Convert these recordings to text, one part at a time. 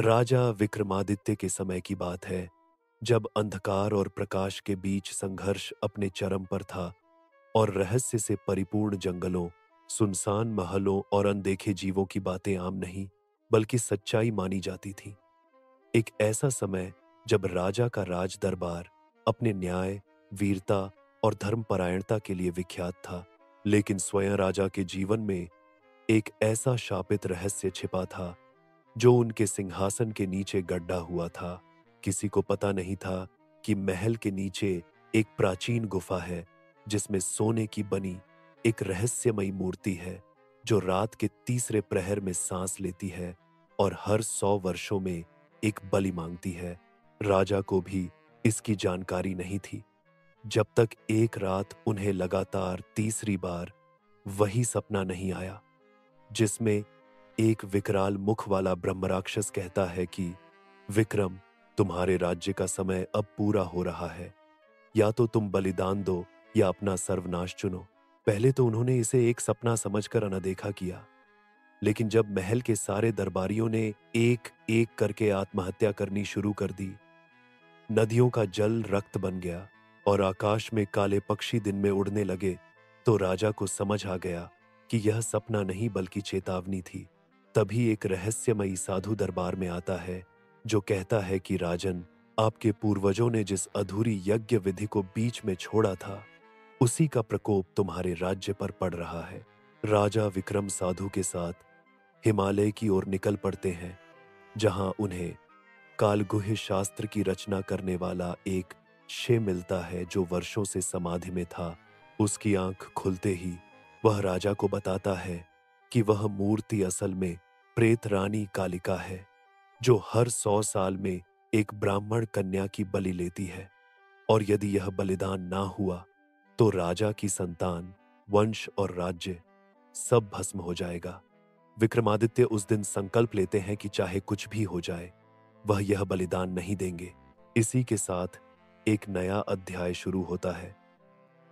राजा विक्रमादित्य के समय की बात है, जब अंधकार और प्रकाश के बीच संघर्ष अपने चरम पर था और रहस्य से परिपूर्ण जंगलों, सुनसान महलों और अनदेखे जीवों की बातें आम नहीं, बल्कि सच्चाई मानी जाती थी। एक ऐसा समय जब राजा का राज दरबार अपने न्याय, वीरता और धर्मपरायणता के लिए विख्यात था, लेकिन स्वयं राजा के जीवन में एक ऐसा शापित रहस्य छिपा था जो उनके सिंहासन के नीचे गड्ढा हुआ था। किसी को पता नहीं था कि महल के नीचे एक प्राचीन गुफा है जिसमें सोने की बनी एक रहस्यमयी मूर्ति है जो रात के तीसरे प्रहर में सांस लेती है और हर 100 वर्षों में एक बलि मांगती है। राजा को भी इसकी जानकारी नहीं थी जब तक एक रात उन्हें लगातार तीसरी बार वही सपना नहीं आया जिसमें एक विकराल मुख वाला ब्रह्मराक्षस कहता है कि विक्रम, तुम्हारे राज्य का समय अब पूरा हो रहा है। या तो तुम बलिदान दो या अपना सर्वनाश चुनो। पहले तो उन्होंने इसे एक सपना समझकर अनदेखा किया, लेकिन जब महल के सारे दरबारियों ने एक एक करके आत्महत्या करनी शुरू कर दी, नदियों का जल रक्त बन गया और आकाश में काले पक्षी दिन में उड़ने लगे, तो राजा को समझ आ गया कि यह सपना नहीं बल्कि चेतावनी थी। तभी एक रहस्यमयी साधु दरबार में आता है जो कहता है कि राजन, आपके पूर्वजों ने जिस अधूरी यज्ञ विधि को बीच में छोड़ा था, उसी का प्रकोप तुम्हारे राज्य पर पड़ रहा है। राजा विक्रम साधु के साथ हिमालय की ओर निकल पड़ते हैं, जहां उन्हें कालगुह्य शास्त्र की रचना करने वाला एक शे मिलता है जो वर्षों से समाधि में था। उसकी आंख खुलते ही वह राजा को बताता है कि वह मूर्ति असल में प्रेत रानी कालिका है, जो हर 100 साल में एक ब्राह्मण कन्या की बलि लेती है, और यदि यह बलिदान ना हुआ तो राजा की संतान, वंश और राज्य सब भस्म हो जाएगा। विक्रमादित्य उस दिन संकल्प लेते हैं कि चाहे कुछ भी हो जाए, वह यह बलिदान नहीं देंगे। इसी के साथ एक नया अध्याय शुरू होता है,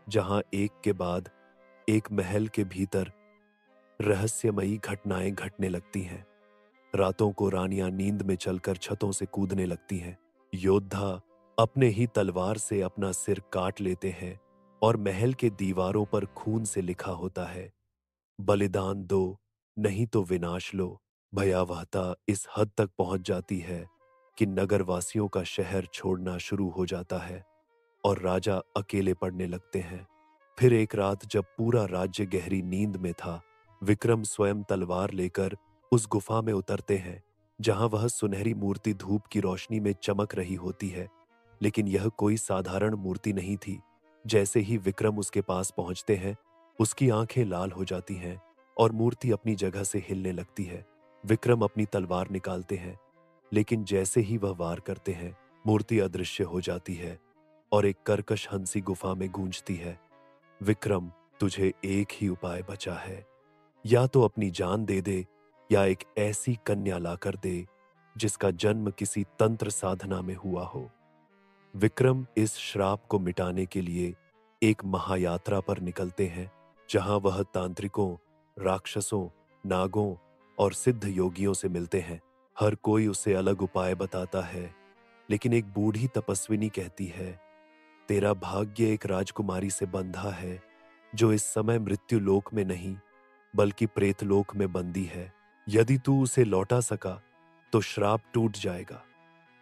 जहां एक के बाद एक महल के भीतर रहस्यमयी घटनाएं घटने लगती हैं। रातों को रानियां नींद में चलकर छतों से कूदने लगती हैं। योद्धा अपने ही तलवार से अपना सिर काट लेते हैं और महल के दीवारों पर खून से लिखा होता है, बलिदान दो, नहीं तो विनाश लो। भयावहता इस हद तक पहुंच जाती है कि नगरवासियों का शहर छोड़ना शुरू हो जाता है और राजा अकेले पड़ने लगते हैं। फिर एक रात जब पूरा राज्य गहरी नींद में था, विक्रम स्वयं तलवार लेकर उस गुफा में उतरते हैं जहां वह सुनहरी मूर्ति धूप की रोशनी में चमक रही होती है। लेकिन यह कोई साधारण मूर्ति नहीं थी। जैसे ही विक्रम उसके पास पहुंचते हैं, उसकी आंखें लाल हो जाती हैं और मूर्ति अपनी जगह से हिलने लगती है। विक्रम अपनी तलवार निकालते हैं, लेकिन जैसे ही वह वार करते हैं, मूर्ति अदृश्य हो जाती है और एक कर्कश हंसी गुफा में गूंजती है, विक्रम, तुझे एक ही उपाय बचा है, या तो अपनी जान दे दे या एक ऐसी कन्या लाकर दे जिसका जन्म किसी तंत्र साधना में हुआ हो। विक्रम इस श्राप को मिटाने के लिए एक महायात्रा पर निकलते हैं, जहां वह तांत्रिकों, राक्षसों, नागों और सिद्ध योगियों से मिलते हैं। हर कोई उसे अलग उपाय बताता है, लेकिन एक बूढ़ी तपस्विनी कहती है, तेरा भाग्य एक राजकुमारी से बंधा है जो इस समय मृत्यु लोक में नहीं बल्कि प्रेतलोक में बंदी है। यदि तू उसे लौटा सका तो श्राप टूट जाएगा।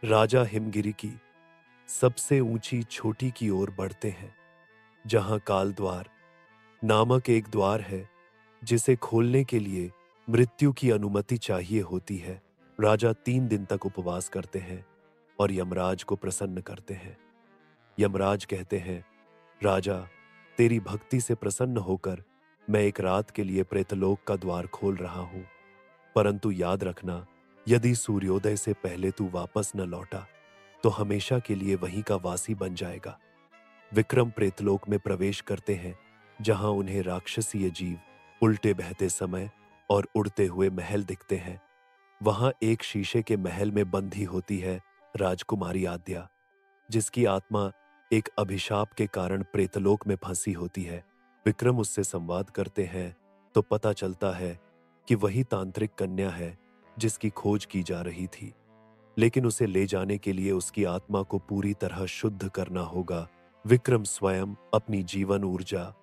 राजा हिमगिरी की सबसे ऊंची छोटी की ओर बढ़ते हैं, जहां काल द्वार नामक एक द्वार है जिसे खोलने के लिए मृत्यु की अनुमति चाहिए होती है। राजा 3 दिन तक उपवास करते हैं और यमराज को प्रसन्न करते हैं। यमराज कहते हैं, राजा, तेरी भक्ति से प्रसन्न होकर मैं एक रात के लिए प्रेतलोक का द्वार खोल रहा हूं, परंतु याद रखना, यदि सूर्योदय से पहले तू वापस न लौटा तो हमेशा के लिए वहीं का वासी बन जाएगा। विक्रम प्रेतलोक में प्रवेश करते हैं, जहां उन्हें राक्षसीय जीव, उल्टे बहते समय और उड़ते हुए महल दिखते हैं। वहां एक शीशे के महल में बंधी होती है राजकुमारी आद्या, जिसकी आत्मा एक अभिशाप के कारण प्रेतलोक में फंसी होती है। विक्रम उससे संवाद करते हैं तो पता चलता है कि वही तांत्रिक कन्या है जिसकी खोज की जा रही थी। लेकिन उसे ले जाने के लिए उसकी आत्मा को पूरी तरह शुद्ध करना होगा। विक्रम स्वयं अपनी जीवन ऊर्जा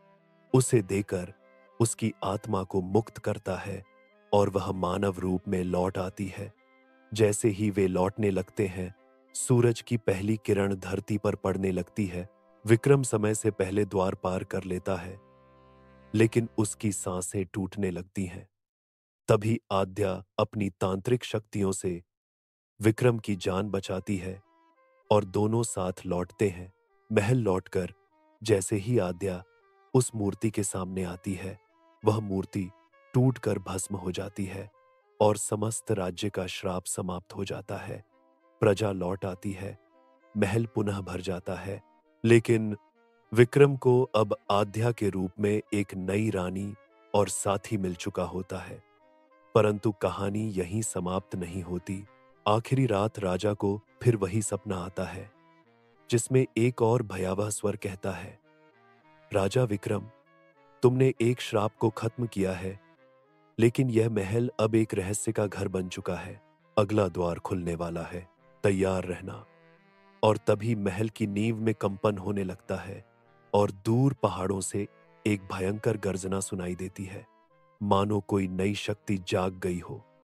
उसे देकर उसकी आत्मा को मुक्त करता है और वह मानव रूप में लौट आती है। जैसे ही वे लौटने लगते हैं, सूरज की पहली किरण धरती पर पड़ने लगती है। विक्रम समय से पहले द्वार पार कर लेता है, लेकिन उसकी सांसें टूटने लगती हैं। तभी आद्या अपनी तांत्रिक शक्तियों से विक्रम की जान बचाती है और दोनों साथ लौटते हैं। महल लौटकर जैसे ही आद्या उस मूर्ति के सामने आती है, वह मूर्ति टूटकर भस्म हो जाती है और समस्त राज्य का श्राप समाप्त हो जाता है। प्रजा लौट आती है, महल पुनः भर जाता है, लेकिन विक्रम को अब आद्या के रूप में एक नई रानी और साथी मिल चुका होता है। परंतु कहानी यहीं समाप्त नहीं होती। आखिरी रात राजा को फिर वही सपना आता है, जिसमें एक और भयावह स्वर कहता है, राजा विक्रम, तुमने एक श्राप को खत्म किया है, लेकिन यह महल अब एक रहस्य का घर बन चुका है। अगला द्वार खुलने वाला है, तैयार रहना। और तभी महल की नींव में कंपन होने लगता है और दूर पहाड़ों से एक भयंकर गर्जना सुनाई देती है, मानो कोई नई शक्ति जाग गई हो।